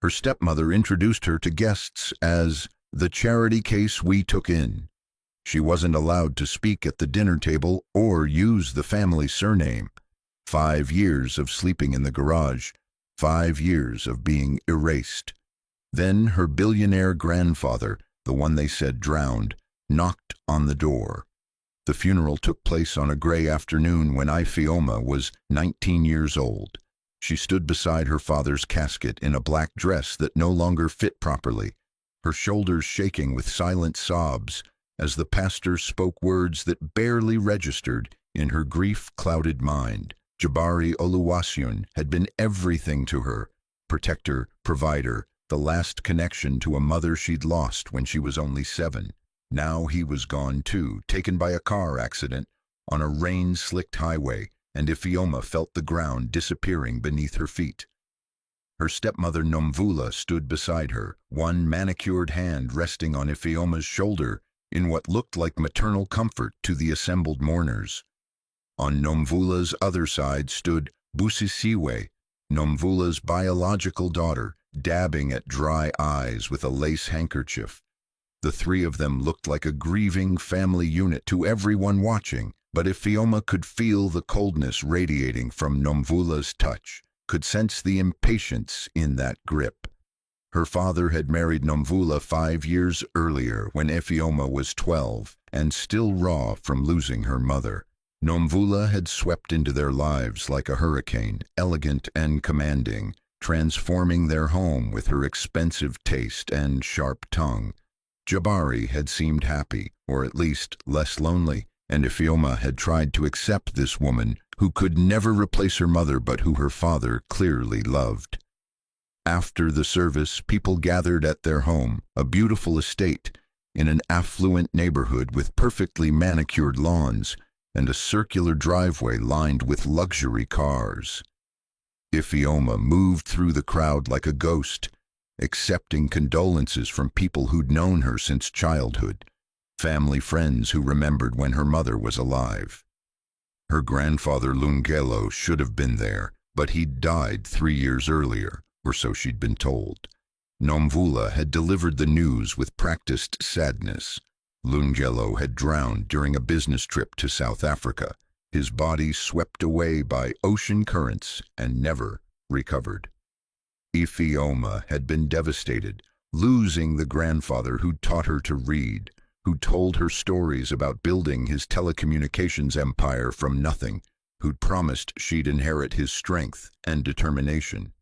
Her stepmother introduced her to guests as the charity case we took in. She wasn't allowed to speak at the dinner table or use the family surname. 5 years of sleeping in the garage, 5 years of being erased. Then her billionaire grandfather, the one they said drowned, knocked on the door. The funeral took place on a gray afternoon when Ifeoma was 19 years old. She stood beside her father's casket in a black dress that no longer fit properly, her shoulders shaking with silent sobs as the pastor spoke words that barely registered in her grief-clouded mind. Jabari Oluwaseun had been everything to her, protector, provider, the last connection to a mother she'd lost when she was only 7. Now he was gone too, taken by a car accident on a rain-slicked highway, and Ifeoma felt the ground disappearing beneath her feet. Her stepmother Nomvula stood beside her, one manicured hand resting on Ifeoma's shoulder in what looked like maternal comfort to the assembled mourners. On Nomvula's other side stood Busisiwe, Nomvula's biological daughter, dabbing at dry eyes with a lace handkerchief. The three of them looked like a grieving family unit to everyone watching, but Ifeoma could feel the coldness radiating from Nomvula's touch, could sense the impatience in that grip. Her father had married Nomvula 5 years earlier when Ifeoma was 12 and still raw from losing her mother. Nomvula had swept into their lives like a hurricane, elegant and commanding, transforming their home with her expensive taste and sharp tongue. Jabari had seemed happy, or at least less lonely, and Ifeoma had tried to accept this woman who could never replace her mother but who her father clearly loved. After the service, people gathered at their home, a beautiful estate, in an affluent neighborhood with perfectly manicured lawns and a circular driveway lined with luxury cars. Ifeoma moved through the crowd like a ghost, accepting condolences from people who'd known her since childhood, family friends who remembered when her mother was alive. Her grandfather Lungelo should have been there, but he'd died 3 years earlier, or so she'd been told. Nomvula had delivered the news with practiced sadness. Lungelo had drowned during a business trip to South Africa, his body swept away by ocean currents and never recovered. Ifeoma had been devastated, losing the grandfather who'd taught her to read, who told her stories about building his telecommunications empire from nothing, who'd promised she'd inherit his strength and determination.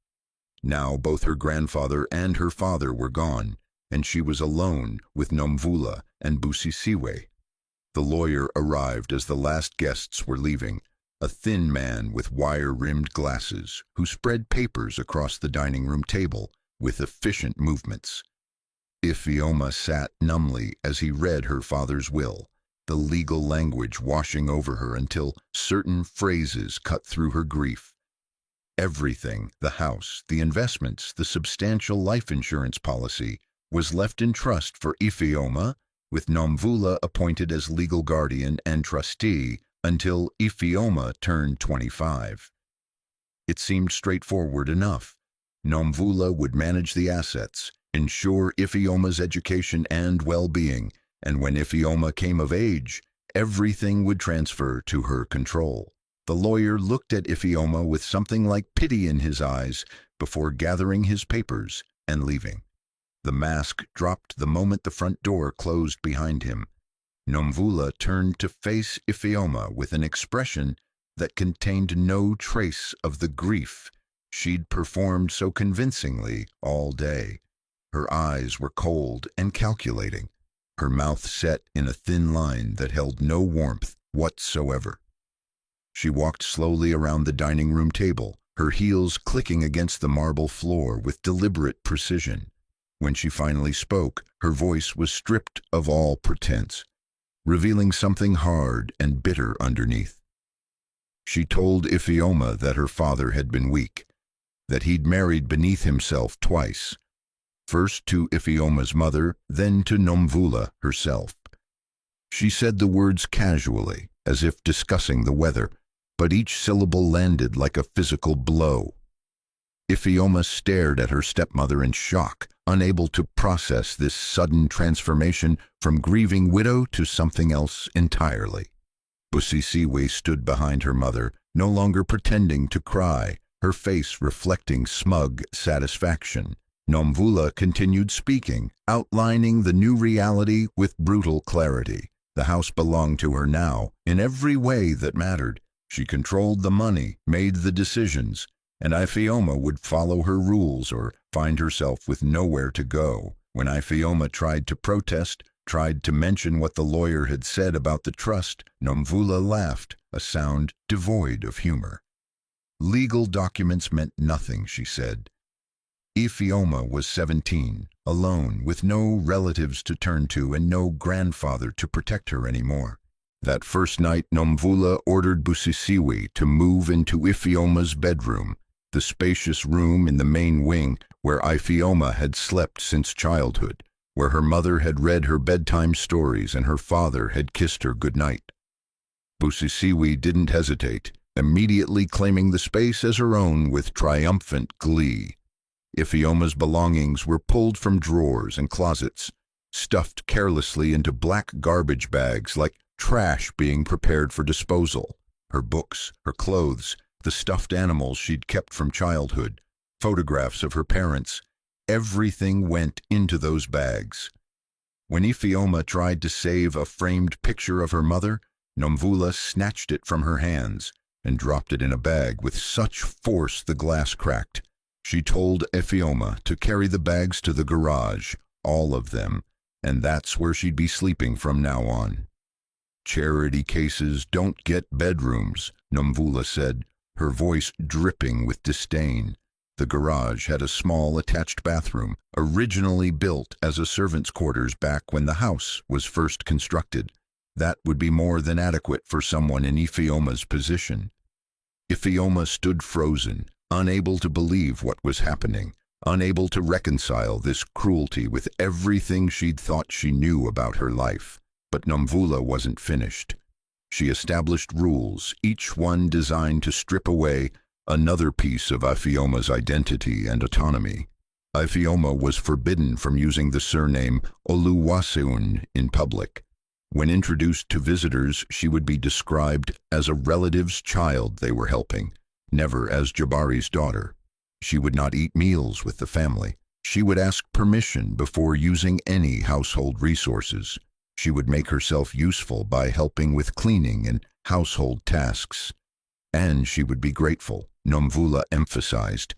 Now both her grandfather and her father were gone, and she was alone with Nomvula and Busisiwe. The lawyer arrived as the last guests were leaving, a thin man with wire-rimmed glasses who spread papers across the dining room table with efficient movements. Ifeoma sat numbly as he read her father's will, the legal language washing over her until certain phrases cut through her grief. Everything, the house, the investments, the substantial life insurance policy, was left in trust for Ifeoma, with Nomvula appointed as legal guardian and trustee until Ifeoma turned 25. It seemed straightforward enough. Nomvula would manage the assets, ensure Ifeoma's education and well-being, and when Ifeoma came of age, everything would transfer to her control. The lawyer looked at Ifeoma with something like pity in his eyes before gathering his papers and leaving. The mask dropped the moment the front door closed behind him. Nomvula turned to face Ifeoma with an expression that contained no trace of the grief she'd performed so convincingly all day. Her eyes were cold and calculating, her mouth set in a thin line that held no warmth whatsoever. She walked slowly around the dining room table, her heels clicking against the marble floor with deliberate precision. When she finally spoke, her voice was stripped of all pretense, revealing something hard and bitter underneath. She told Ifeoma that her father had been weak, that he'd married beneath himself twice, first to Ifeoma's mother, then to Nomvula herself. She said the words casually, as if discussing the weather, but each syllable landed like a physical blow. Iphioma stared at her stepmother in shock, unable to process this sudden transformation from grieving widow to something else entirely. Busisiwe stood behind her mother, no longer pretending to cry, her face reflecting smug satisfaction. Nomvula continued speaking, outlining the new reality with brutal clarity. The house belonged to her now, in every way that mattered. She controlled the money, made the decisions, and Iphioma would follow her rules or find herself with nowhere to go. When Iphioma tried to protest, tried to mention what the lawyer had said about the trust, Nomvula laughed, a sound devoid of humor. Legal documents meant nothing, she said. Iphioma was 17, alone, with no relatives to turn to and no grandfather to protect her anymore. That first night, Nomvula ordered Busisiwe to move into Iphioma's bedroom, the spacious room in the main wing where Iphioma had slept since childhood, where her mother had read her bedtime stories and her father had kissed her goodnight. Busisiwe didn't hesitate, immediately claiming the space as her own with triumphant glee. Iphioma's belongings were pulled from drawers and closets, stuffed carelessly into black garbage bags like trash being prepared for disposal. Her books, her clothes, the stuffed animals she'd kept from childhood, photographs of her parents, everything went into those bags. When Iphioma tried to save a framed picture of her mother, Nomvula snatched it from her hands and dropped it in a bag with such force the glass cracked. She told Iphioma to carry the bags to the garage, all of them, and that's where she'd be sleeping from now on. Charity cases don't get bedrooms, Nomvula said, her voice dripping with disdain. The garage had a small attached bathroom, originally built as a servant's quarters back when the house was first constructed. That would be more than adequate for someone in Iphioma's position. Iphioma stood frozen, unable to believe what was happening, unable to reconcile this cruelty with everything she'd thought she knew about her life. But Nomvula wasn't finished. She established rules, each one designed to strip away another piece of Iphioma's identity and autonomy. Iphioma was forbidden from using the surname Oluwaseun in public. When introduced to visitors, she would be described as a relative's child they were helping, never as Jabari's daughter. She would not eat meals with the family. She would ask permission before using any household resources. She would make herself useful by helping with cleaning and household tasks. And she would be grateful, Nomvula emphasized,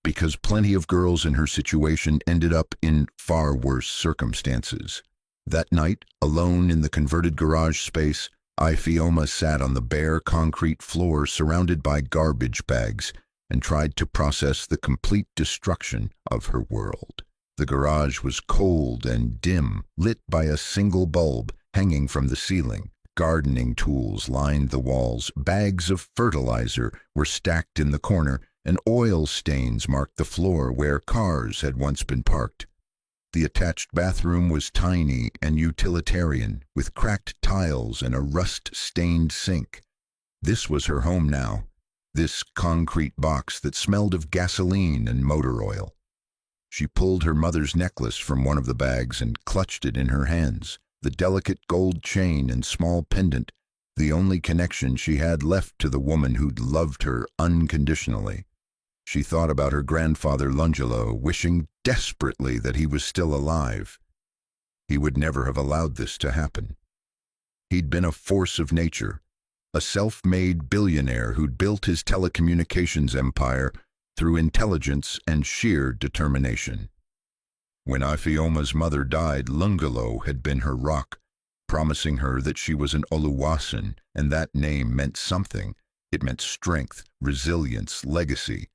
because plenty of girls in her situation ended up in far worse circumstances. That night, alone in the converted garage space, Iphioma sat on the bare concrete floor surrounded by garbage bags and tried to process the complete destruction of her world. The garage was cold and dim, lit by a single bulb hanging from the ceiling. Gardening tools lined the walls, bags of fertilizer were stacked in the corner, and oil stains marked the floor where cars had once been parked. The attached bathroom was tiny and utilitarian, with cracked tiles and a rust-stained sink. This was her home now, this concrete box that smelled of gasoline and motor oil. She pulled her mother's necklace from one of the bags and clutched it in her hands, the delicate gold chain and small pendant, the only connection she had left to the woman who'd loved her unconditionally. She thought about her grandfather Lungelo, wishing desperately that he was still alive. He would never have allowed this to happen. He'd been a force of nature, a self-made billionaire who'd built his telecommunications empire through intelligence and sheer determination. When Iphioma's mother died, Lungelo had been her rock, promising her that she was an Oluwaseun, and that name meant something. It meant strength, resilience, legacy.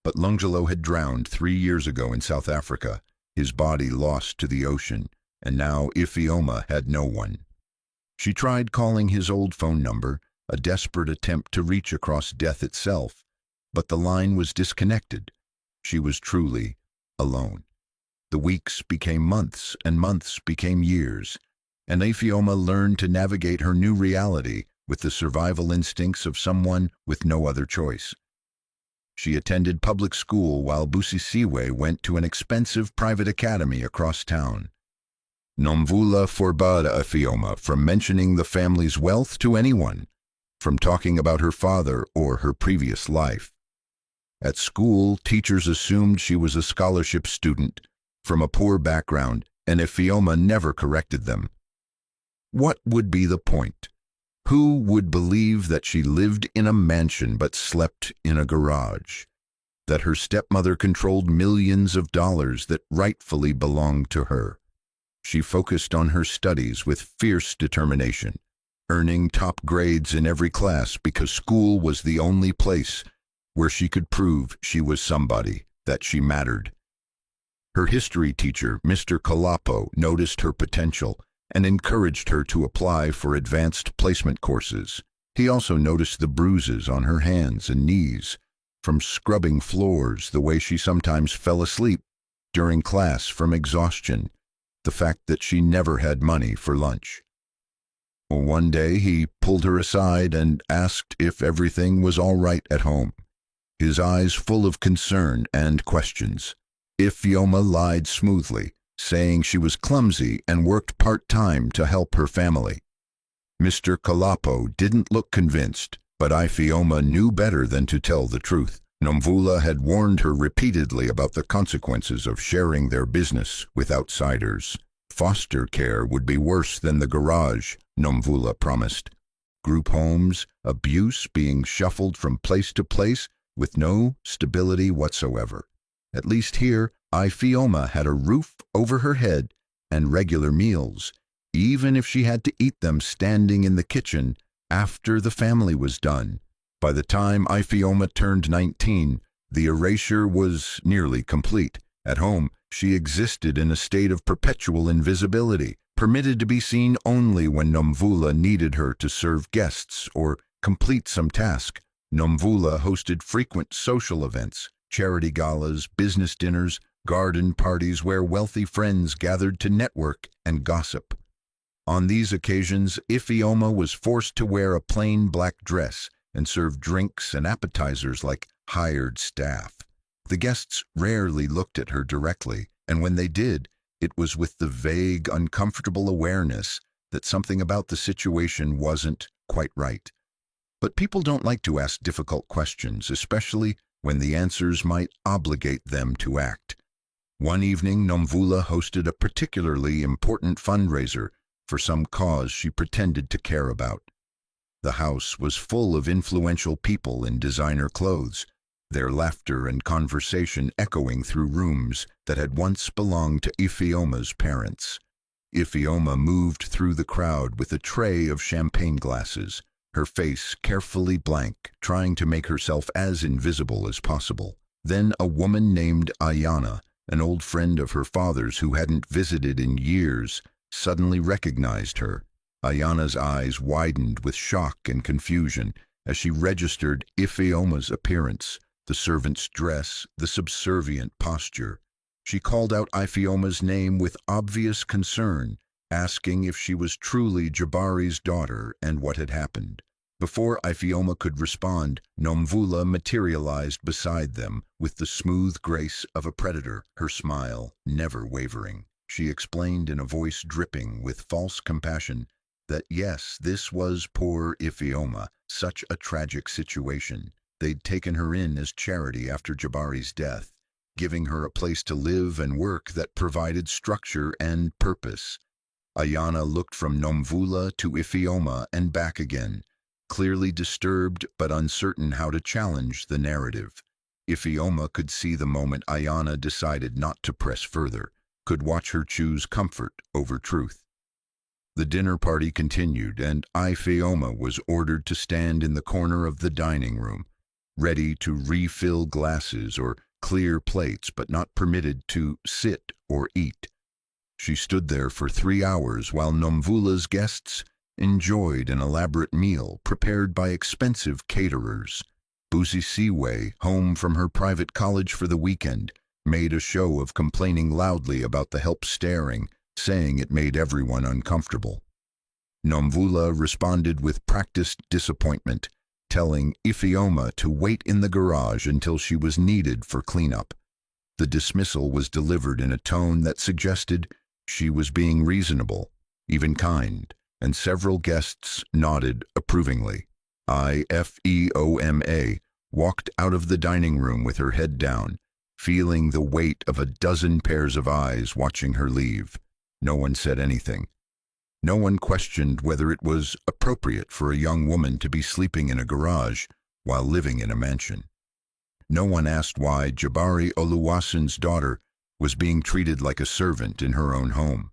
But Lungelo had drowned 3 years ago in South Africa, his body lost to the ocean, and now Iphioma had no one. She tried calling his old phone number, a desperate attempt to reach across death itself, but the line was disconnected. She was truly alone. The weeks became months, and months became years, and Iphioma learned to navigate her new reality with the survival instincts of someone with no other choice. She attended public school while Busisiwe went to an expensive private academy across town. Nomvula forbade Ifeoma from mentioning the family's wealth to anyone, from talking about her father or her previous life. At school, teachers assumed she was a scholarship student from a poor background, and Ifeoma never corrected them. What would be the point? Who would believe that she lived in a mansion but slept in a garage? That her stepmother controlled millions of dollars that rightfully belonged to her? She focused on her studies with fierce determination, earning top grades in every class because school was the only place where she could prove she was somebody, that she mattered. Her history teacher, Mr. Kalapo, noticed her potential and encouraged her to apply for advanced placement courses. He also noticed the bruises on her hands and knees from scrubbing floors, the way she sometimes fell asleep during class from exhaustion, the fact that she never had money for lunch. One day he pulled her aside and asked if everything was all right at home, his eyes full of concern and questions. Ifeoma lied smoothly, saying she was clumsy and worked part-time to help her family. Mr. Kalapo didn't look convinced, but Ifeoma knew better than to tell the truth. Nomvula had warned her repeatedly about the consequences of sharing their business with outsiders. Foster care would be worse than the garage, Nomvula promised. Group homes, abuse being shuffled from place to place with no stability whatsoever. At least here, Ifeoma had a roof over her head and regular meals, even if she had to eat them standing in the kitchen after the family was done. By the time Ifeoma turned 19, the erasure was nearly complete. At home, she existed in a state of perpetual invisibility, permitted to be seen only when Nomvula needed her to serve guests or complete some task. Nomvula hosted frequent social events, charity galas, business dinners, garden parties where wealthy friends gathered to network and gossip. On these occasions, Ifeoma was forced to wear a plain black dress and serve drinks and appetizers like hired staff. The guests rarely looked at her directly, and when they did, it was with the vague, uncomfortable awareness that something about the situation wasn't quite right. But people don't like to ask difficult questions, especially when the answers might obligate them to act. One evening, Nomvula hosted a particularly important fundraiser for some cause she pretended to care about. The house was full of influential people in designer clothes, their laughter and conversation echoing through rooms that had once belonged to Ifeoma's parents. Ifeoma moved through the crowd with a tray of champagne glasses, her face carefully blank, trying to make herself as invisible as possible. Then a woman named Ayana, an old friend of her father's who hadn't visited in years, suddenly recognized her. Ayana's eyes widened with shock and confusion as she registered Ifeoma's appearance, the servant's dress, the subservient posture. She called out Ifeoma's name with obvious concern, asking if she was truly Jabari's daughter and what had happened. Before Ifeoma could respond, Nomvula materialized beside them with the smooth grace of a predator, her smile never wavering. She explained in a voice dripping with false compassion that yes, this was poor Ifeoma, such a tragic situation. They'd taken her in as charity after Jabari's death, giving her a place to live and work that provided structure and purpose. Ayana looked from Nomvula to Ifeoma and back again, clearly disturbed but uncertain how to challenge the narrative. Ifeoma could see the moment Ayana decided not to press further, could watch her choose comfort over truth. The dinner party continued, and Ifeoma was ordered to stand in the corner of the dining room, ready to refill glasses or clear plates, but not permitted to sit or eat. She stood there for 3 hours while Nomvula's guests enjoyed an elaborate meal prepared by expensive caterers. Busisiwe, home from her private college for the weekend, made a show of complaining loudly about the help staring, saying it made everyone uncomfortable. Nomvula responded with practiced disappointment, telling Ifeoma to wait in the garage until she was needed for cleanup. The dismissal was delivered in a tone that suggested she was being reasonable, even kind, and several guests nodded approvingly. Ifeoma walked out of the dining room with her head down, feeling the weight of a dozen pairs of eyes watching her leave. No one said anything. No one questioned whether it was appropriate for a young woman to be sleeping in a garage while living in a mansion. No one asked why Jabari Oluwaseun's daughter was being treated like a servant in her own home.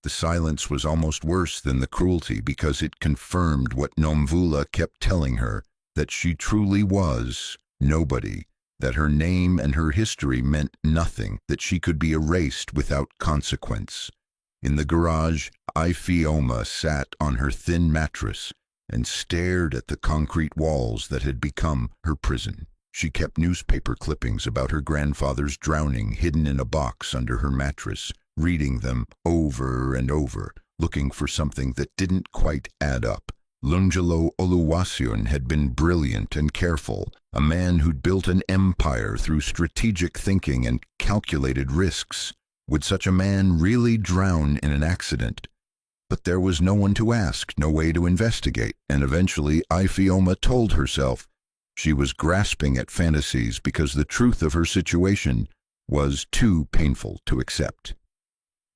The silence was almost worse than the cruelty because it confirmed what Nomvula kept telling her, that she truly was nobody, that her name and her history meant nothing, that she could be erased without consequence. In the garage, Ifeoma sat on her thin mattress and stared at the concrete walls that had become her prison. She kept newspaper clippings about her grandfather's drowning hidden in a box under her mattress, reading them over and over, looking for something that didn't quite add up. Lunjalo Oluwaseun had been brilliant and careful, a man who'd built an empire through strategic thinking and calculated risks. Would such a man really drown in an accident? But there was no one to ask, no way to investigate, and eventually Ifeoma told herself she was grasping at fantasies because the truth of her situation was too painful to accept.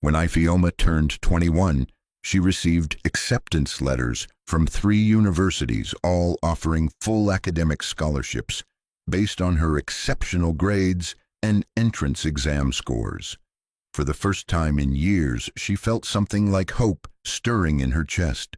When Ifeoma turned 21, she received acceptance letters from 3 universities, all offering full academic scholarships based on her exceptional grades and entrance exam scores. For the first time in years, she felt something like hope stirring in her chest.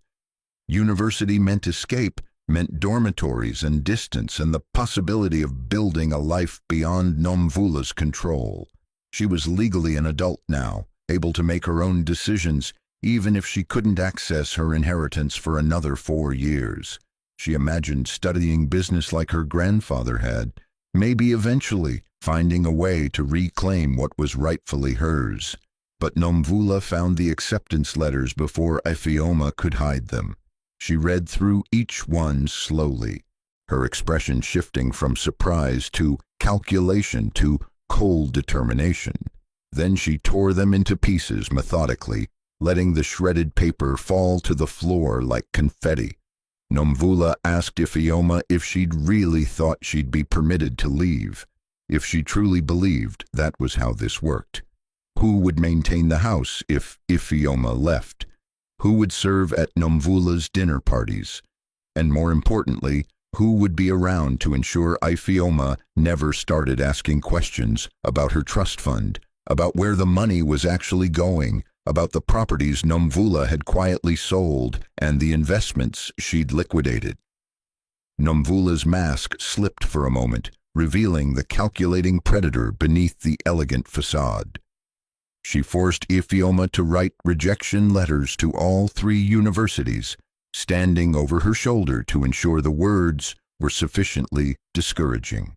University meant escape, meant dormitories and distance and the possibility of building a life beyond Nomvula's control. She was legally an adult now, able to make her own decisions, even if she couldn't access her inheritance for another 4 years. She imagined studying business like her grandfather had, maybe eventually finding a way to reclaim what was rightfully hers. But Nomvula found the acceptance letters before Ifeoma could hide them. She read through each one slowly, her expression shifting from surprise to calculation to cold determination. Then she tore them into pieces methodically, letting the shredded paper fall to the floor like confetti. Nomvula asked Ifeoma if she'd really thought she'd be permitted to leave, if she truly believed that was how this worked. Who would maintain the house if Ifeoma left? Who would serve at Nomvula's dinner parties? And more importantly, who would be around to ensure Ifeoma never started asking questions about her trust fund, about where the money was actually going, about the properties Nomvula had quietly sold and the investments she'd liquidated? Nomvula's mask slipped for a moment, revealing the calculating predator beneath the elegant facade. She forced Ifeoma to write rejection letters to all 3 universities, standing over her shoulder to ensure the words were sufficiently discouraging.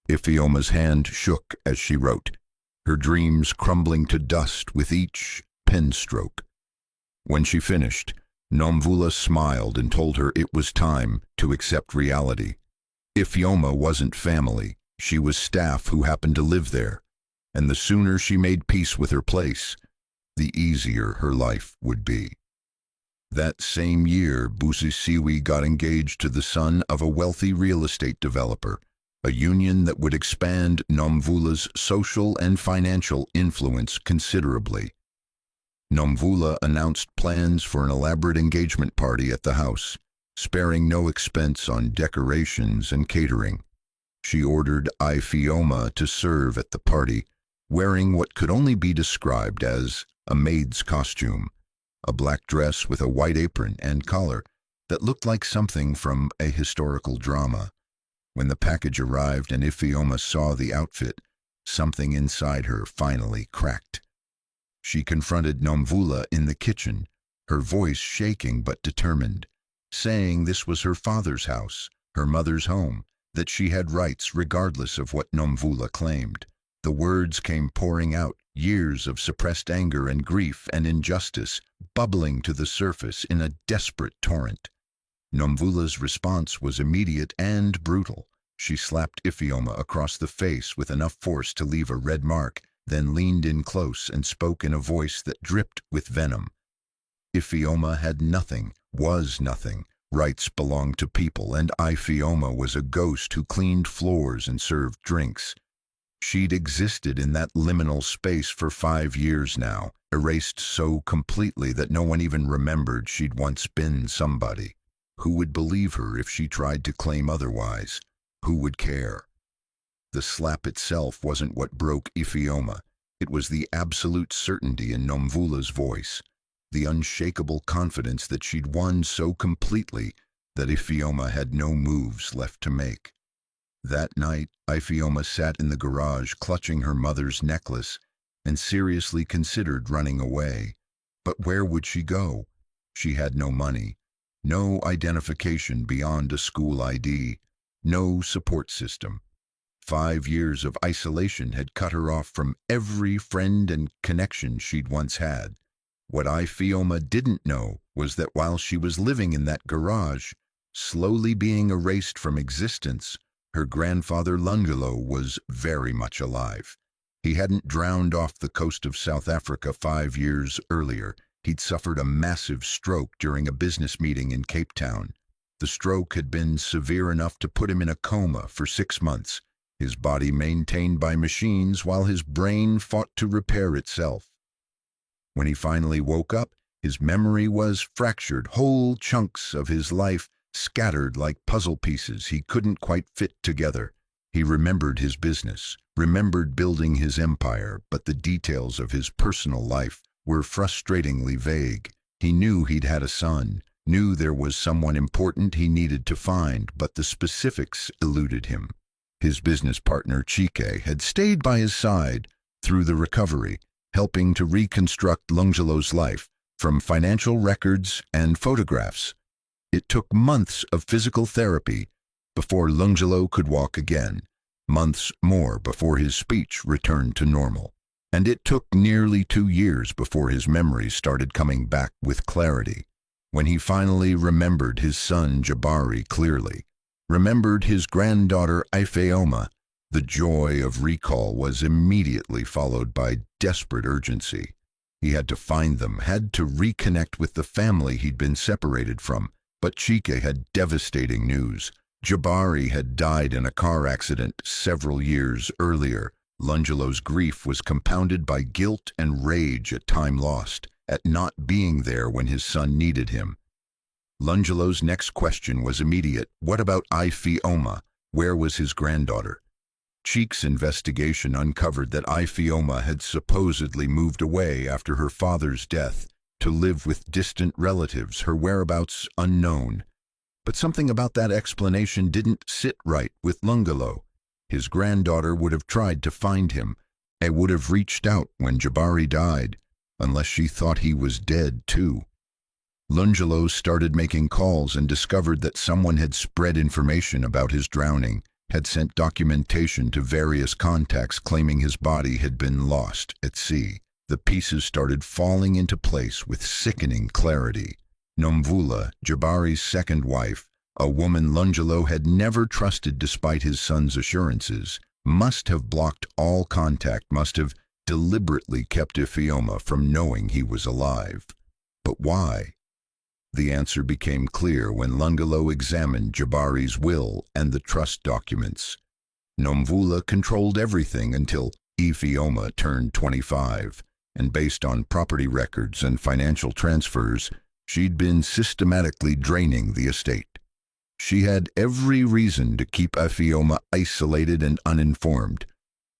Ifeoma's hand shook as she wrote, her dreams crumbling to dust with each pen stroke. When she finished, Nomvula smiled and told her it was time to accept reality. Ifeoma wasn't family, she was staff who happened to live there, and the sooner she made peace with her place, the easier her life would be. That same year, Busisiwi got engaged to the son of a wealthy real estate developer, a union that would expand Nomvula's social and financial influence considerably. Nomvula announced plans for an elaborate engagement party at the house, sparing no expense on decorations and catering. She ordered Ifeoma to serve at the party, wearing what could only be described as a maid's costume, a black dress with a white apron and collar that looked like something from a historical drama. When the package arrived and Ifeoma saw the outfit, something inside her finally cracked. She confronted Nomvula in the kitchen, her voice shaking but determined, saying this was her father's house, her mother's home, that she had rights regardless of what Nomvula claimed. The words came pouring out, years of suppressed anger and grief and injustice bubbling to the surface in a desperate torrent. Nomvula's response was immediate and brutal. She slapped Ifeoma across the face with enough force to leave a red mark, then leaned in close and spoke in a voice that dripped with venom. Ifeoma had nothing, was nothing. Rights belonged to people, and Ifeoma was a ghost who cleaned floors and served drinks. She'd existed in that liminal space for 5 years now, erased so completely that no one even remembered she'd once been somebody. Who would believe her if she tried to claim otherwise? Who would care? The slap itself wasn't what broke Ifeoma. It was the absolute certainty in Nomvula's voice, the unshakable confidence that she'd won so completely that Ifeoma had no moves left to make. That night, Ifeoma sat in the garage clutching her mother's necklace and seriously considered running away. But where would she go? She had no money, no identification beyond a school ID, no support system. 5 years of isolation had cut her off from every friend and connection she'd once had. What Ifeoma didn't know was that while she was living in that garage, slowly being erased from existence, her grandfather Lungelo was very much alive. He hadn't drowned off the coast of South Africa 5 years earlier. He'd suffered a massive stroke during a business meeting in Cape Town. The stroke had been severe enough to put him in a coma for 6 months, his body maintained by machines while his brain fought to repair itself. When he finally woke up, his memory was fractured, whole chunks of his life scattered like puzzle pieces he couldn't quite fit together. He remembered his business, remembered building his empire, but the details of his personal life were frustratingly vague. He knew he'd had a son, knew there was someone important he needed to find, but the specifics eluded him. His business partner, Chike, had stayed by his side through the recovery, helping to reconstruct Lungelo's life from financial records and photographs. It took months of physical therapy before Lungelo could walk again, months more before his speech returned to normal. And it took nearly 2 years before his memories started coming back with clarity. When he finally remembered his son Jabari clearly, remembered his granddaughter Ifeoma, the joy of recall was immediately followed by desperate urgency. He had to find them, had to reconnect with the family he'd been separated from. But Chike had devastating news. Jabari had died in a car accident several years earlier. Lungelo's grief was compounded by guilt and rage at time lost, at not being there when his son needed him. Lungelo's next question was immediate. What about Ifeoma? Where was his granddaughter? Cheek's investigation uncovered that Ifeoma had supposedly moved away after her father's death to live with distant relatives, her whereabouts unknown. But something about that explanation didn't sit right with Lungelo. His granddaughter would have tried to find him, and would have reached out when Jabari died, unless she thought he was dead too. Lungelo started making calls and discovered that someone had spread information about his drowning, had sent documentation to various contacts claiming his body had been lost at sea. The pieces started falling into place with sickening clarity. Nomvula, Jabari's second wife, a woman Lungelo had never trusted despite his son's assurances, must have blocked all contact, must have deliberately kept Ifeoma from knowing he was alive. But why? The answer became clear when Lungelo examined Jabari's will and the trust documents. Nomvula controlled everything until Ifeoma turned 25. And based on property records and financial transfers, she'd been systematically draining the estate. She had every reason to keep Ifeoma isolated and uninformed,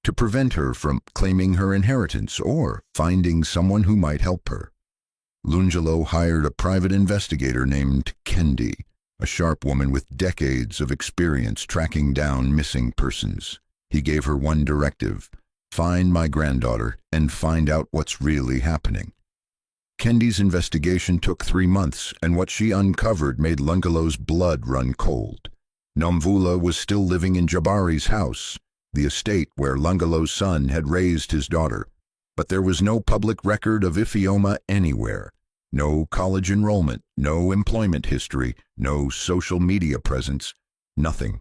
to prevent her from claiming her inheritance or finding someone who might help her. Lungelo hired a private investigator named Kendi, a sharp woman with decades of experience tracking down missing persons. He gave her one directive: find my granddaughter and find out what's really happening. Kendi's investigation took 3 months, and what she uncovered made Lungelo's blood run cold. Nomvula was still living in Jabari's house, the estate where Lungelo's son had raised his daughter, but there was no public record of Ifeoma anywhere. No college enrollment, no employment history, no social media presence, nothing.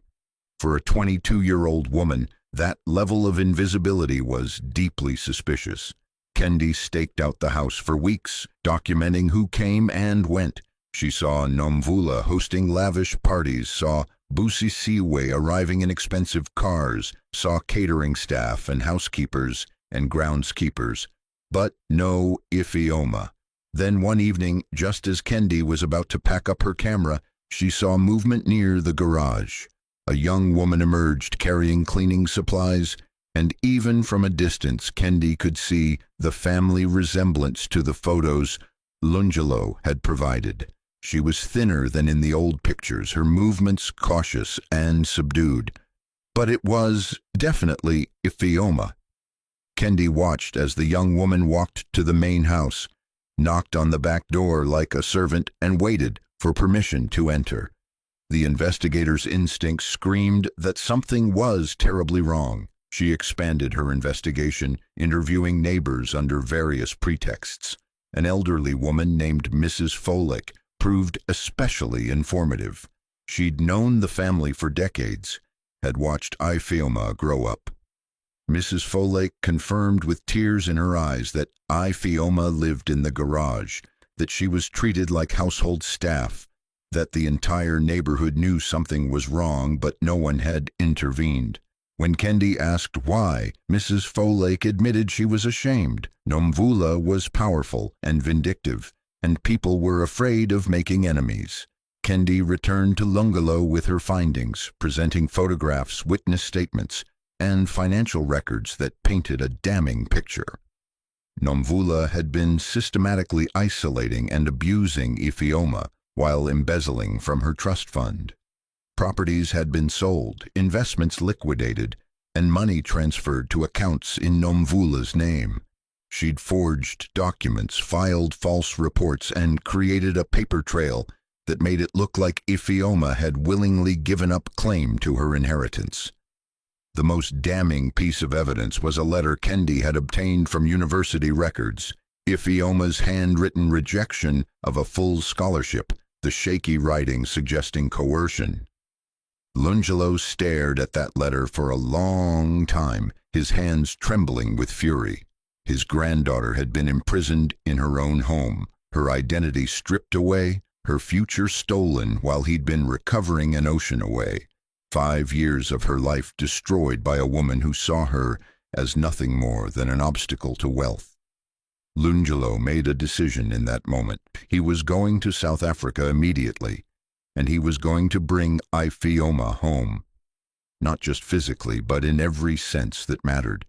For a 22-year-old woman, that level of invisibility was deeply suspicious. Kendi staked out the house for weeks, documenting who came and went. She saw Nomvula hosting lavish parties, saw Busisiwe arriving in expensive cars, saw catering staff and housekeepers and groundskeepers, but no Ifeoma. Then one evening, just as Kendi was about to pack up her camera, she saw movement near the garage. A young woman emerged carrying cleaning supplies, and even from a distance Kendi could see the family resemblance to the photos Lungelo had provided. She was thinner than in the old pictures, her movements cautious and subdued. But it was definitely Ifeoma. Kendi watched as the young woman walked to the main house, knocked on the back door like a servant, and waited for permission to enter. The investigator's instinct screamed that something was terribly wrong. She expanded her investigation, interviewing neighbors under various pretexts. An elderly woman named Mrs. Folick proved especially informative. She'd known the family for decades, had watched Ifeoma grow up. Mrs. Folick confirmed with tears in her eyes that Ifeoma lived in the garage, that she was treated like household staff, that the entire neighborhood knew something was wrong, but no one had intervened. When Kendi asked why, Mrs. Folick admitted she was ashamed. Nomvula was powerful and vindictive, and people were afraid of making enemies. Kendi returned to Lungelo with her findings, presenting photographs, witness statements, and financial records that painted a damning picture. Nomvula had been systematically isolating and abusing Ifeoma while embezzling from her trust fund. Properties had been sold, investments liquidated, and money transferred to accounts in Nomvula's name. She'd forged documents, filed false reports, and created a paper trail that made it look like Ifeoma had willingly given up claim to her inheritance. The most damning piece of evidence was a letter Kendi had obtained from university records, Ifeoma's handwritten rejection of a full scholarship, the shaky writing suggesting coercion. Lungelo stared at that letter for a long time, his hands trembling with fury. His granddaughter had been imprisoned in her own home, her identity stripped away, her future stolen while he'd been recovering an ocean away. 5 years of her life destroyed by a woman who saw her as nothing more than an obstacle to wealth. Lungelo made a decision in that moment. He was going to South Africa immediately, and he was going to bring Ifeoma home. Not just physically, but in every sense that mattered.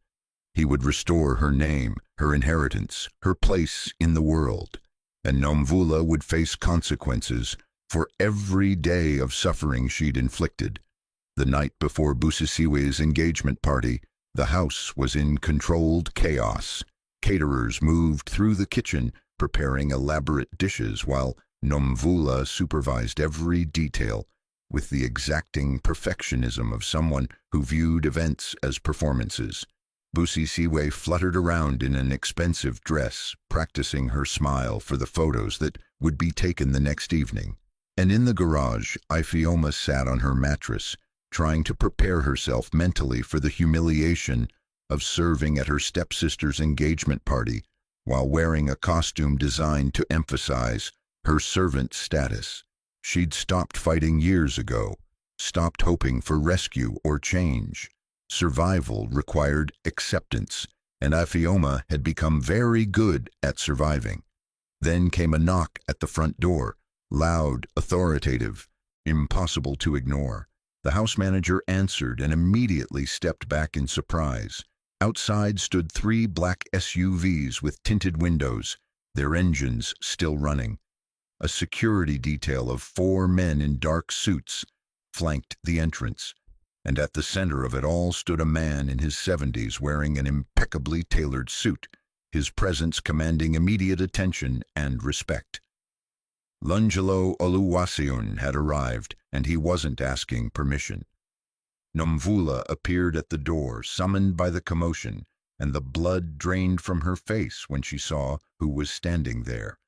He would restore her name, her inheritance, her place in the world, and Nomvula would face consequences for every day of suffering she'd inflicted. The night before Busisiwe's engagement party, the house was in controlled chaos. Caterers moved through the kitchen, preparing elaborate dishes, while Nomvula supervised every detail with the exacting perfectionism of someone who viewed events as performances. Busisiwe fluttered around in an expensive dress, practicing her smile for the photos that would be taken the next evening. And in the garage, Ifeoma sat on her mattress, trying to prepare herself mentally for the humiliation of serving at her stepsister's engagement party while wearing a costume designed to emphasize her servant status. She'd stopped fighting years ago, stopped hoping for rescue or change. Survival required acceptance, and Ifeoma had become very good at surviving. Then came a knock at the front door, loud, authoritative, impossible to ignore. The house manager answered and immediately stepped back in surprise. Outside stood 3 black SUVs with tinted windows, their engines still running. A security detail of 4 men in dark suits flanked the entrance, and at the center of it all stood a man in his 70s wearing an impeccably tailored suit, his presence commanding immediate attention and respect. Lungelo Oluwaseun had arrived, and he wasn't asking permission. Nomvula appeared at the door, summoned by the commotion, and the blood drained from her face when she saw who was standing there.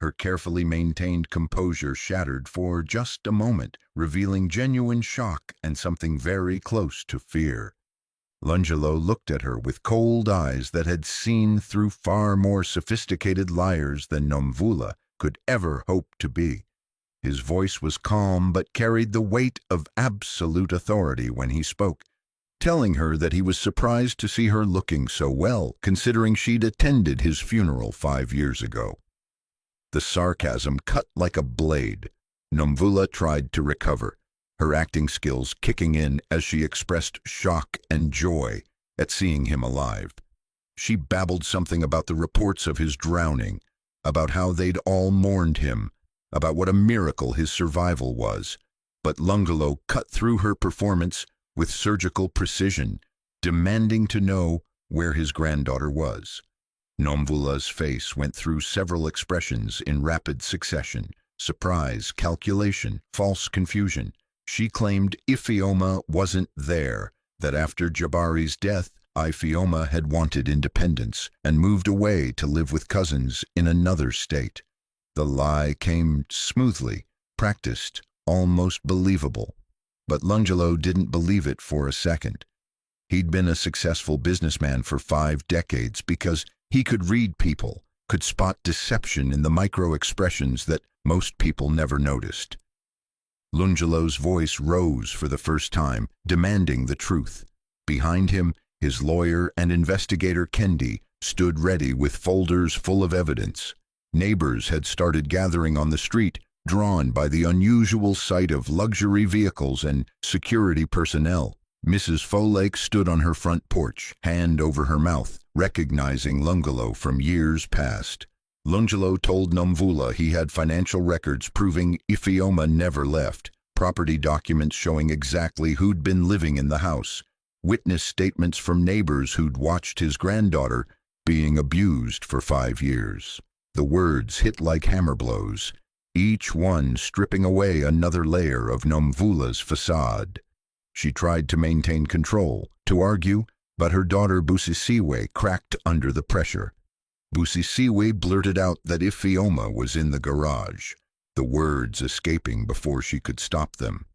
Her carefully maintained composure shattered for just a moment, revealing genuine shock and something very close to fear. Lungelo looked at her with cold eyes that had seen through far more sophisticated liars than Nomvula could ever hope to be. His voice was calm but carried the weight of absolute authority when he spoke, telling her that he was surprised to see her looking so well, considering she'd attended his funeral 5 years ago. The sarcasm cut like a blade. Nomvula tried to recover, her acting skills kicking in as she expressed shock and joy at seeing him alive. She babbled something about the reports of his drowning, about how they'd all mourned him, about what a miracle his survival was. But Lungelo cut through her performance with surgical precision, demanding to know where his granddaughter was. Nomvula's face went through several expressions in rapid succession: surprise, calculation, false confusion. She claimed Ifeoma wasn't there, that after Jabari's death, Ifeoma had wanted independence and moved away to live with cousins in another state. The lie came smoothly, practiced, almost believable. But Lungelo didn't believe it for a second. He'd been a successful businessman for 5 decades because he could read people, could spot deception in the micro-expressions that most people never noticed. Lungelo's voice rose for the first time, demanding the truth. Behind him, his lawyer and investigator Kendi stood ready with folders full of evidence. Neighbors had started gathering on the street, drawn by the unusual sight of luxury vehicles and security personnel. Mrs. Folake stood on her front porch, hand over her mouth, recognizing Lungelo from years past. Lungelo told Nomvula he had financial records proving Ifeoma never left, property documents showing exactly who'd been living in the house, witness statements from neighbors who'd watched his granddaughter being abused for 5 years. The words hit like hammer blows, each one stripping away another layer of Nomvula's facade. She tried to maintain control, to argue, but her daughter Busisiwe cracked under the pressure. Busisiwe blurted out that Ifeoma was in the garage, the words escaping before she could stop them.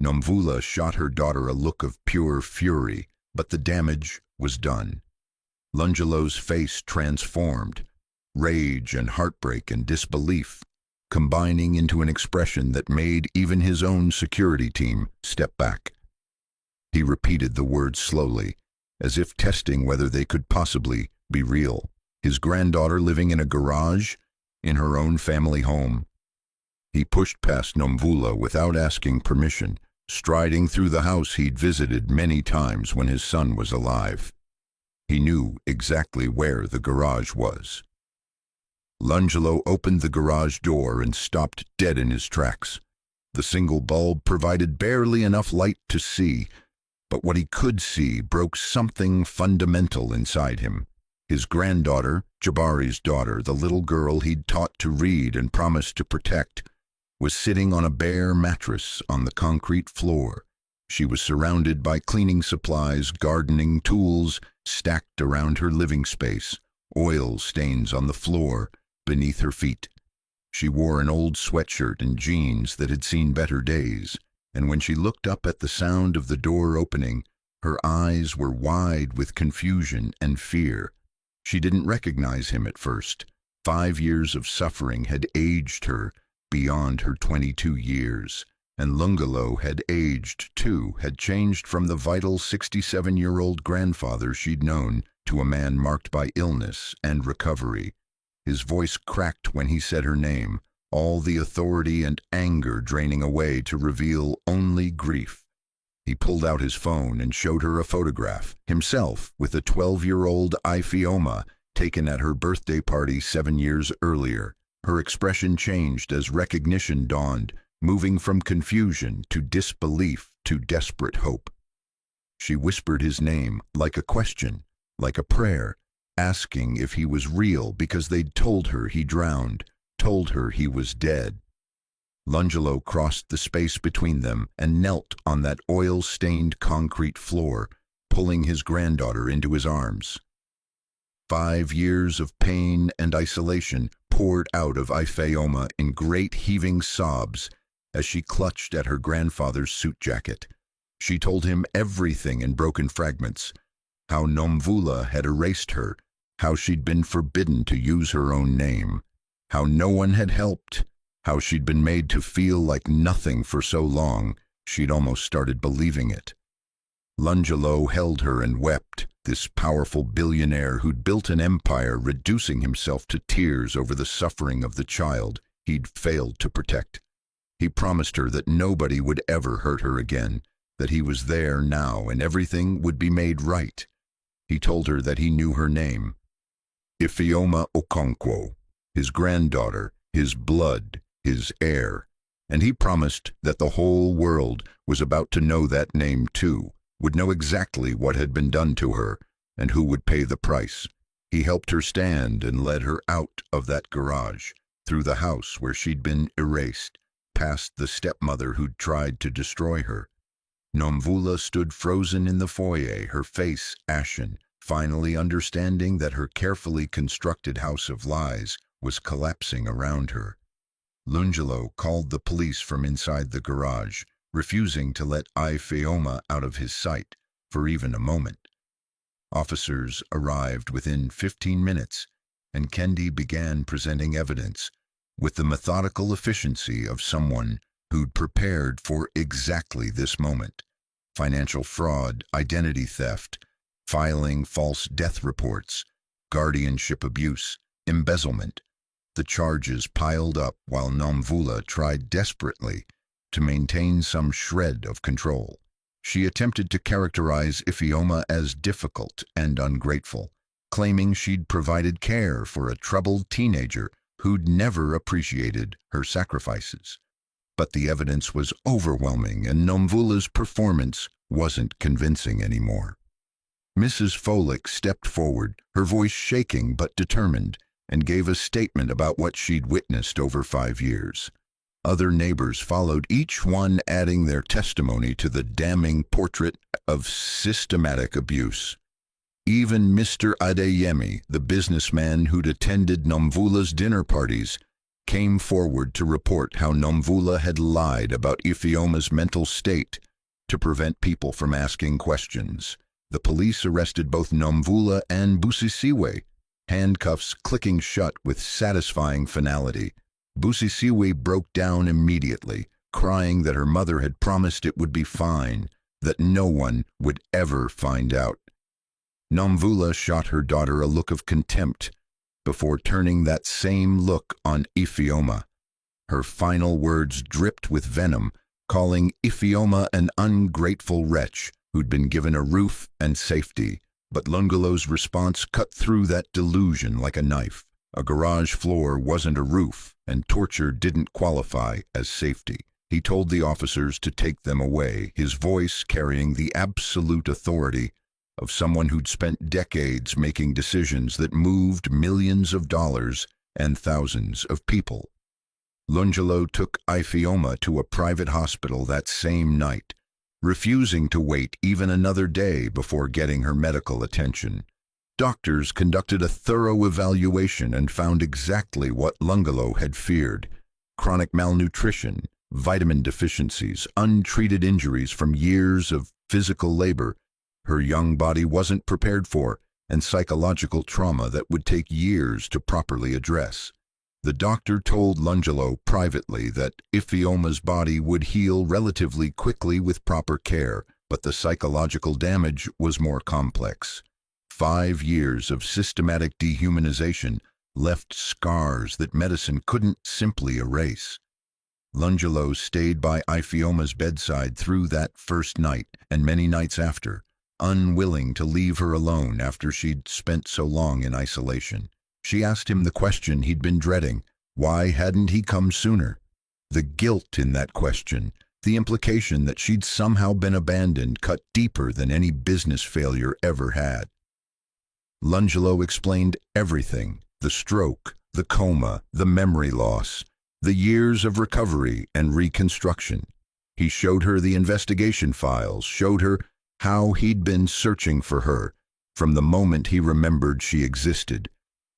Nomvula shot her daughter a look of pure fury, but the damage was done. Lungelo's face transformed, rage and heartbreak and disbelief, combining into an expression that made even his own security team step back. He repeated the words slowly, as if testing whether they could possibly be real. His granddaughter living in a garage, in her own family home. He pushed past Nomvula without asking permission, striding through the house he'd visited many times when his son was alive. He knew exactly where the garage was. Lungelo opened the garage door and stopped dead in his tracks. The single bulb provided barely enough light to see, but what he could see broke something fundamental inside him. His granddaughter, Jabari's daughter, the little girl he'd taught to read and promised to protect, was sitting on a bare mattress on the concrete floor. She was surrounded by cleaning supplies, gardening tools stacked around her living space, oil stains on the floor beneath her feet. She wore an old sweatshirt and jeans that had seen better days, and when she looked up at the sound of the door opening, her eyes were wide with confusion and fear. She didn't recognize him at first. 5 years of suffering had aged her beyond her 22 years, and Lungelo had aged too, had changed from the vital 67-year-old grandfather she'd known to a man marked by illness and recovery. His voice cracked when he said her name, all the authority and anger draining away to reveal only grief. He pulled out his phone and showed her a photograph, himself with a 12-year-old Ifeoma taken at her birthday party 7 years earlier. Her expression changed as recognition dawned, moving from confusion to disbelief to desperate hope. She whispered his name like a question, like a prayer, asking if he was real because they'd told her he drowned, told her he was dead. Lungelo crossed the space between them and knelt on that oil-stained concrete floor, pulling his granddaughter into his arms. 5 years of pain and isolation poured out of Ifeoma in great heaving sobs as she clutched at her grandfather's suit jacket. She told him everything in broken fragments, how Nomvula had erased her, how she'd been forbidden to use her own name, how no one had helped, how she'd been made to feel like nothing for so long she'd almost started believing it. Lungelo held her and wept, this powerful billionaire who'd built an empire, reducing himself to tears over the suffering of the child he'd failed to protect. He promised her that nobody would ever hurt her again, that he was there now and everything would be made right. He told her that he knew her name, Ifeoma Okonkwo, his granddaughter, his blood, his heir, and he promised that the whole world was about to know that name too, would know exactly what had been done to her and who would pay the price. He helped her stand and led her out of that garage, through the house where she'd been erased, past the stepmother who'd tried to destroy her. Nomvula stood frozen in the foyer, her face ashen, finally understanding that her carefully constructed house of lies was collapsing around her. Lungelo called the police from inside the garage, refusing to let Ifeoma out of his sight for even a moment. Officers arrived within 15 minutes, and Kendi began presenting evidence with the methodical efficiency of someone who'd prepared for exactly this moment. Financial fraud, identity theft, filing false death reports, guardianship abuse, embezzlement. The charges piled up while Nomvula tried desperately to maintain some shred of control. She attempted to characterize Ifeoma as difficult and ungrateful, claiming she'd provided care for a troubled teenager who'd never appreciated her sacrifices. But the evidence was overwhelming, and Nomvula's performance wasn't convincing anymore. Mrs. Folick stepped forward, her voice shaking but determined, and gave a statement about what she'd witnessed over 5 years. Other neighbors followed, each one adding their testimony to the damning portrait of systematic abuse. Even Mr. Adeyemi, the businessman who'd attended Nomvula's dinner parties, came forward to report how Nomvula had lied about Ifeoma's mental state to prevent people from asking questions. The police arrested both Nomvula and Busisiwe, handcuffs clicking shut with satisfying finality. Busisiwe broke down immediately, crying that her mother had promised it would be fine, that no one would ever find out. Nomvula shot her daughter a look of contempt before turning that same look on Ifeoma. Her final words dripped with venom, calling Ifeoma an ungrateful wretch who'd been given a roof and safety. But Lungelo's response cut through that delusion like a knife. A garage floor wasn't a roof, and torture didn't qualify as safety. He told the officers to take them away, his voice carrying the absolute authority of someone who'd spent decades making decisions that moved millions of dollars and thousands of people. Lungelo took Ifeoma to a private hospital that same night, refusing to wait even another day before getting her medical attention. Doctors conducted a thorough evaluation and found exactly what Lungelo had feared: chronic malnutrition, vitamin deficiencies, untreated injuries from years of physical labor her young body wasn't prepared for, and psychological trauma that would take years to properly address. The doctor told Lungelo privately that Ifeoma's body would heal relatively quickly with proper care, but the psychological damage was more complex. 5 years of systematic dehumanization left scars that medicine couldn't simply erase. Lungelo stayed by Ifeoma's bedside through that first night and many nights after, unwilling to leave her alone after she'd spent so long in isolation. She asked him the question he'd been dreading: why hadn't he come sooner? The guilt in that question, the implication that she'd somehow been abandoned, cut deeper than any business failure ever had. Lungelo explained everything: the stroke, the coma, the memory loss, the years of recovery and reconstruction. He showed her the investigation files, showed her how he'd been searching for her from the moment he remembered she existed.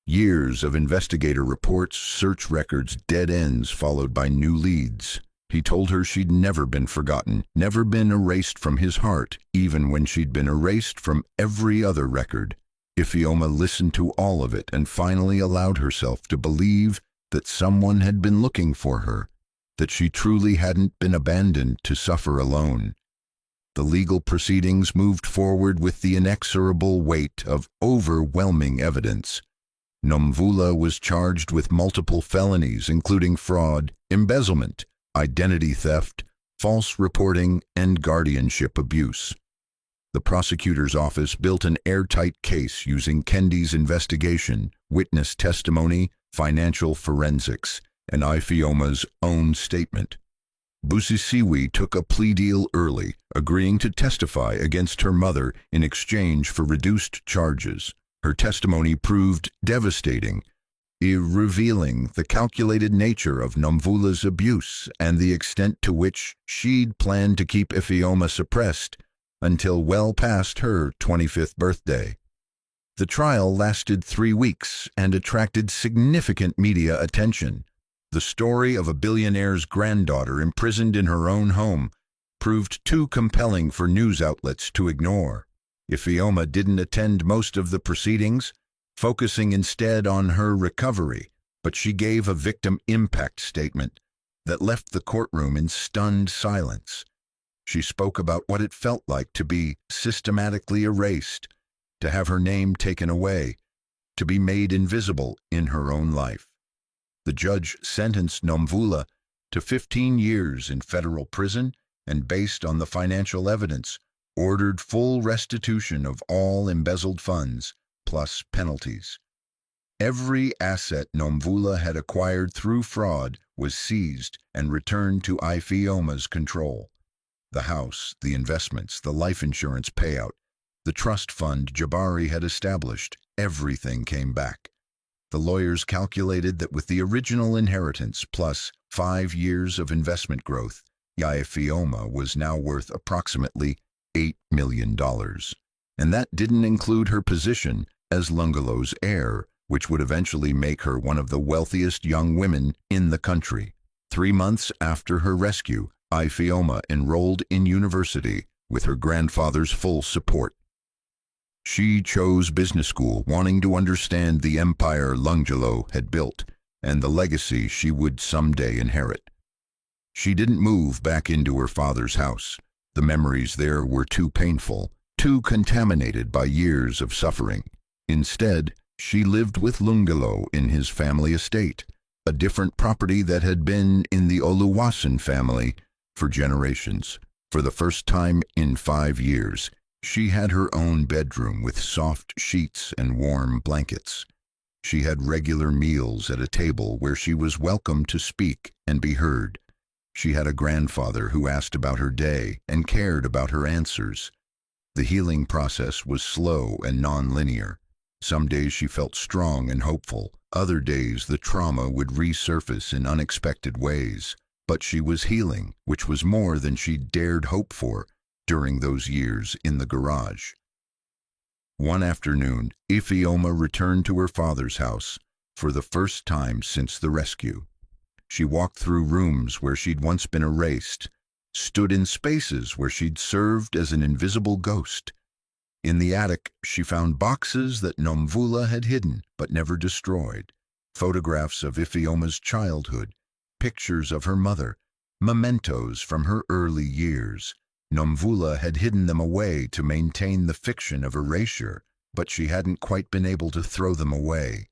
Years of investigator reports, search records, dead ends followed by new leads. He told her she'd never been forgotten, never been erased from his heart, even when she'd been erased from every other record. Ifeoma listened to all of it and finally allowed herself to believe that someone had been looking for her, that she truly hadn't been abandoned to suffer alone. The legal proceedings moved forward with the inexorable weight of overwhelming evidence. Nomvula was charged with multiple felonies, including fraud, embezzlement, identity theft, false reporting, and guardianship abuse. The prosecutor's office built an airtight case using Kendi's investigation, witness testimony, financial forensics, and Ifeoma's own statement. Busisiwe took a plea deal early, agreeing to testify against her mother in exchange for reduced charges. Her testimony proved devastating, revealing the calculated nature of Nomvula's abuse and the extent to which she'd planned to keep Ifeoma suppressed until well past her 25th birthday. The trial lasted 3 weeks and attracted significant media attention. The story of a billionaire's granddaughter imprisoned in her own home proved too compelling for news outlets to ignore. Ifeoma didn't attend most of the proceedings, focusing instead on her recovery, but she gave a victim impact statement that left the courtroom in stunned silence. She spoke about what it felt like to be systematically erased, to have her name taken away, to be made invisible in her own life. The judge sentenced Nomvula to 15 years in federal prison and, based on the financial evidence, ordered full restitution of all embezzled funds, plus penalties. Every asset Nomvula had acquired through fraud was seized and returned to Ifeoma's control. The house, the investments, the life insurance payout, the trust fund Jabari had established, everything came back. The lawyers calculated that with the original inheritance plus 5 years of investment growth, Ifeoma was now worth approximately $8 million. And that didn't include her position as Lungalo's heir, which would eventually make her one of the wealthiest young women in the country. 3 months after her rescue, Ifeoma enrolled in university with her grandfather's full support. She chose business school, wanting to understand the empire Lungalo had built and the legacy she would someday inherit. She didn't move back into her father's house. The memories there were too painful, too contaminated by years of suffering. Instead, she lived with Lungalo in his family estate, a different property that had been in the Oluwasen family for generations. For the first time in 5 years, she had her own bedroom with soft sheets and warm blankets. She had regular meals at a table where she was welcome to speak and be heard. She had a grandfather who asked about her day and cared about her answers. The healing process was slow and non-linear. Some days she felt strong and hopeful. Other days the trauma would resurface in unexpected ways. But she was healing, which was more than she dared hope for during those years in the garage. One afternoon, Ifeoma returned to her father's house for the first time since the rescue. She walked through rooms where she'd once been erased, stood in spaces where she'd served as an invisible ghost. In the attic, she found boxes that Nomvula had hidden but never destroyed, photographs of Ifeoma's childhood, pictures of her mother, mementos from her early years. Nomvula had hidden them away to maintain the fiction of erasure, but she hadn't quite been able to throw them away.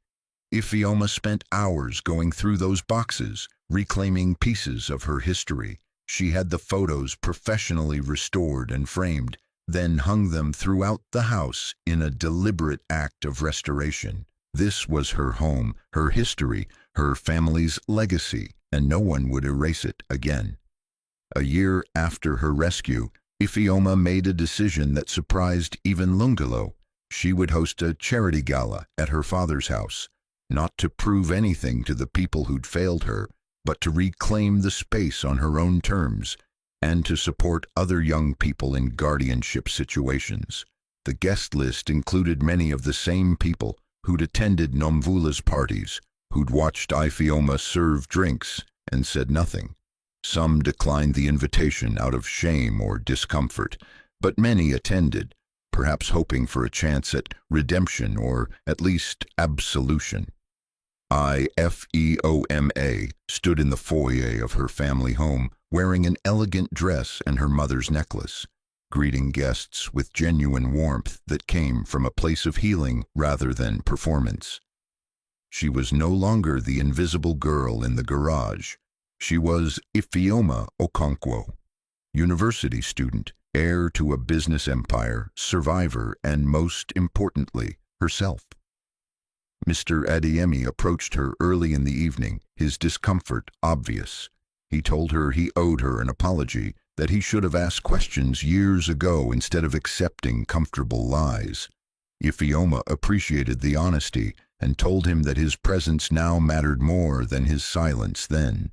Ifeoma spent hours going through those boxes, reclaiming pieces of her history. She had the photos professionally restored and framed, then hung them throughout the house in a deliberate act of restoration. This was her home, her history, her family's legacy, and no one would erase it again. A year after her rescue, Ifeoma made a decision that surprised even Lungalo. She would host a charity gala at her father's house, not to prove anything to the people who'd failed her, but to reclaim the space on her own terms and to support other young people in guardianship situations. The guest list included many of the same people who'd attended Nomvula's parties, who'd watched Ifeoma serve drinks and said nothing. Some declined the invitation out of shame or discomfort, but many attended, perhaps hoping for a chance at redemption or at least absolution. Ifeoma stood in the foyer of her family home, wearing an elegant dress and her mother's necklace, greeting guests with genuine warmth that came from a place of healing rather than performance. She was no longer the invisible girl in the garage. She was Ifeoma Okonkwo, university student, heir to a business empire, survivor, and most importantly, herself. Mr. Adeyemi approached her early in the evening, his discomfort obvious. He told her he owed her an apology, that he should have asked questions years ago instead of accepting comfortable lies. Ifeoma appreciated the honesty and told him that his presence now mattered more than his silence then.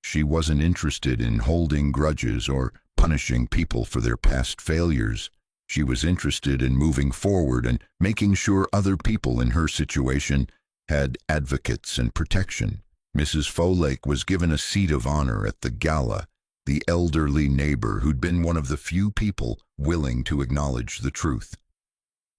She wasn't interested in holding grudges or punishing people for their past failures. She was interested in moving forward and making sure other people in her situation had advocates and protection. Mrs. Folake was given a seat of honor at the gala, the elderly neighbor who'd been one of the few people willing to acknowledge the truth.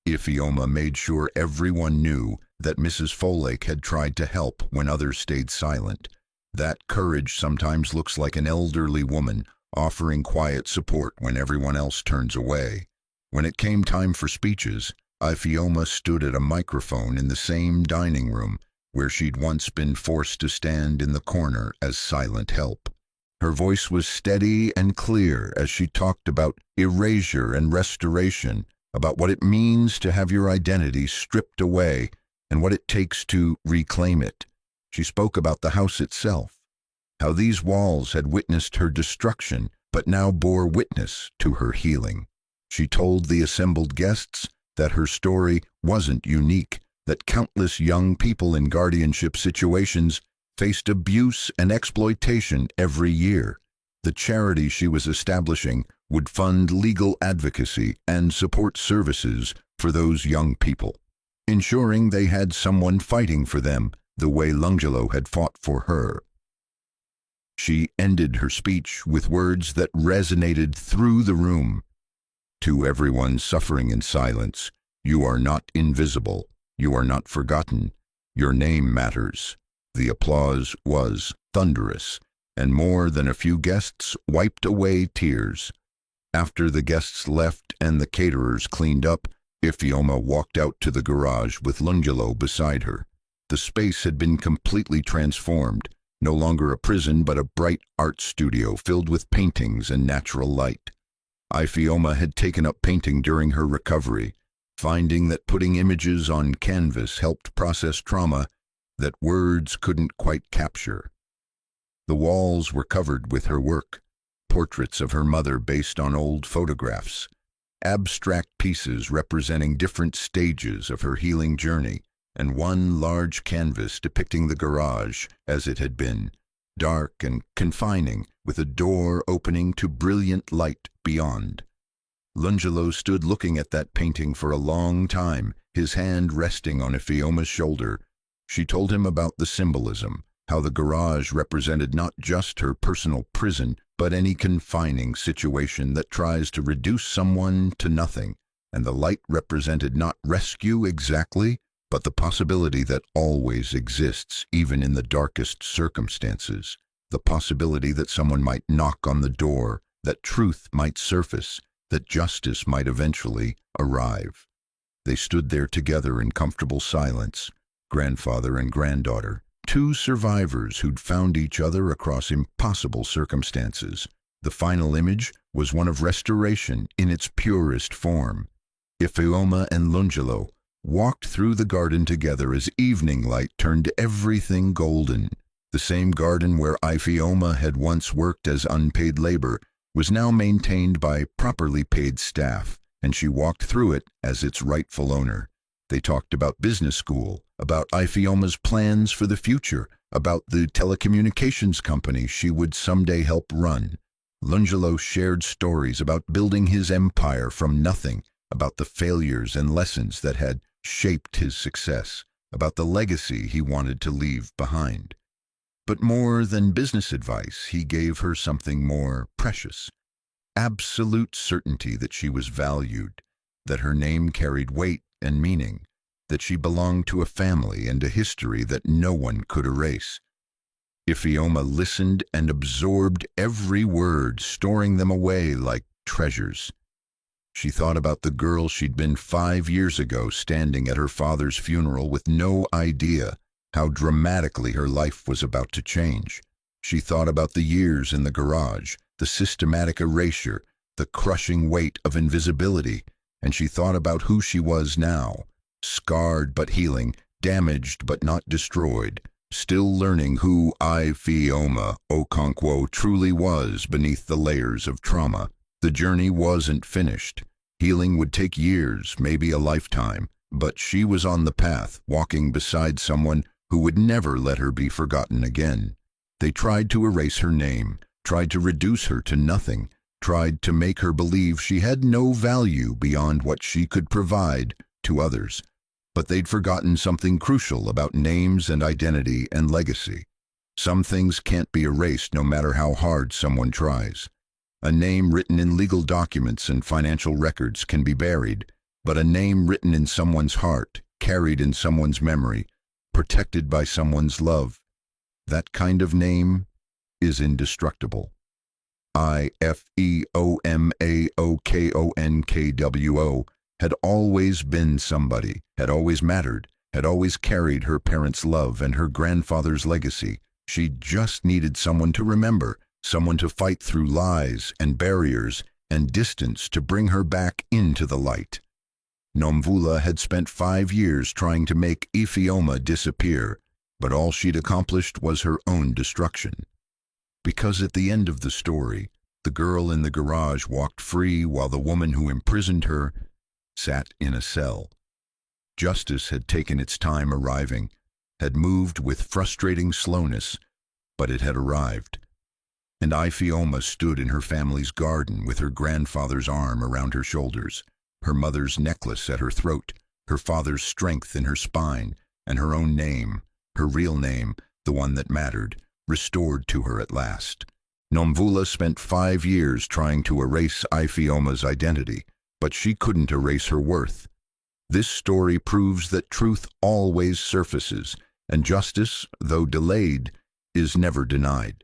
Ifeoma made sure everyone knew that Mrs. Folake had tried to help when others stayed silent. That courage sometimes looks like an elderly woman offering quiet support when everyone else turns away. When it came time for speeches, Ifeoma stood at a microphone in the same dining room where she'd once been forced to stand in the corner as silent help. Her voice was steady and clear as she talked about erasure and restoration, about what it means to have your identity stripped away and what it takes to reclaim it. She spoke about the house itself, how these walls had witnessed her destruction but now bore witness to her healing. She told the assembled guests that her story wasn't unique, that countless young people in guardianship situations faced abuse and exploitation every year. The charity she was establishing would fund legal advocacy and support services for those young people, ensuring they had someone fighting for them the way Lungelo had fought for her. She ended her speech with words that resonated through the room. To everyone suffering in silence, you are not invisible. You are not forgotten. Your name matters. The applause was thunderous, and more than a few guests wiped away tears. After the guests left and the caterers cleaned up, Ifeoma walked out to the garage with Lungelo beside her. The space had been completely transformed, no longer a prison but a bright art studio filled with paintings and natural light. Ifeoma had taken up painting during her recovery, finding that putting images on canvas helped process trauma that words couldn't quite capture. The walls were covered with her work, portraits of her mother based on old photographs, abstract pieces representing different stages of her healing journey, and one large canvas depicting the garage as it had been, dark and confining, with a door opening to brilliant light beyond. Lungelo stood looking at that painting for a long time, his hand resting on Ifeoma's shoulder. She told him about the symbolism, how the garage represented not just her personal prison, but any confining situation that tries to reduce someone to nothing, and the light represented not rescue exactly, but the possibility that always exists even in the darkest circumstances, the possibility that someone might knock on the door, that truth might surface, that justice might eventually arrive. They stood there together in comfortable silence, grandfather and granddaughter, two survivors who'd found each other across impossible circumstances. The final image was one of restoration in its purest form. Ifeoma and Lungelo walked through the garden together as evening light turned everything golden. The same garden where Ifeoma had once worked as unpaid labor was now maintained by properly paid staff, and she walked through it as its rightful owner. They talked about business school, about Ifeoma's plans for the future, about the telecommunications company she would someday help run. Lungelo shared stories about building his empire from nothing, about the failures and lessons that had shaped his success, about the legacy he wanted to leave behind. But more than business advice, he gave her something more precious: absolute certainty that she was valued, that her name carried weight and meaning, that she belonged to a family and a history that no one could erase. Ifeoma listened and absorbed every word, storing them away like treasures. She thought about the girl she'd been 5 years ago, standing at her father's funeral with no idea how dramatically her life was about to change. She thought about the years in the garage, the systematic erasure, the crushing weight of invisibility, and she thought about who she was now, scarred but healing, damaged but not destroyed, still learning who Ifeoma Okonkwo truly was beneath the layers of trauma. The journey wasn't finished. Healing would take years, maybe a lifetime, but she was on the path, walking beside someone who would never let her be forgotten again. They tried to erase her name, tried to reduce her to nothing, tried to make her believe she had no value beyond what she could provide to others. But they'd forgotten something crucial about names and identity and legacy. Some things can't be erased no matter how hard someone tries. A name written in legal documents and financial records can be buried, but a name written in someone's heart, carried in someone's memory, protected by someone's love, that kind of name is indestructible. Ifeomaokonkwo had always been somebody, had always mattered, had always carried her parents' love and her grandfather's legacy. She just needed someone to remember, someone to fight through lies and barriers and distance to bring her back into the light. Nomvula had spent 5 years trying to make Ifeoma disappear, but all she'd accomplished was her own destruction. Because at the end of the story, the girl in the garage walked free while the woman who imprisoned her sat in a cell. Justice had taken its time arriving, had moved with frustrating slowness, but it had arrived. And Ifeoma stood in her family's garden with her grandfather's arm around her shoulders, her mother's necklace at her throat, her father's strength in her spine, and her own name, her real name, the one that mattered, restored to her at last. Nomvula spent 5 years trying to erase Ifeoma's identity, but she couldn't erase her worth. This story proves that truth always surfaces, and justice, though delayed, is never denied.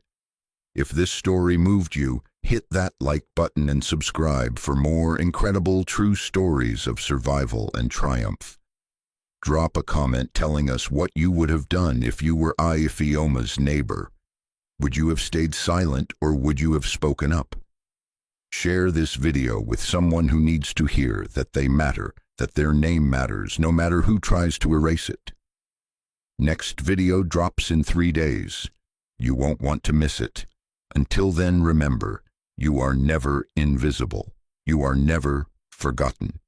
If this story moved you, hit that like button and subscribe for more incredible true stories of survival and triumph. Drop a comment telling us what you would have done if you were Ifeoma's neighbor. Would you have stayed silent or would you have spoken up? Share this video with someone who needs to hear that they matter, that their name matters, no matter who tries to erase it. Next video drops in 3 days. You won't want to miss it. Until then, remember, you are never invisible. You are never forgotten.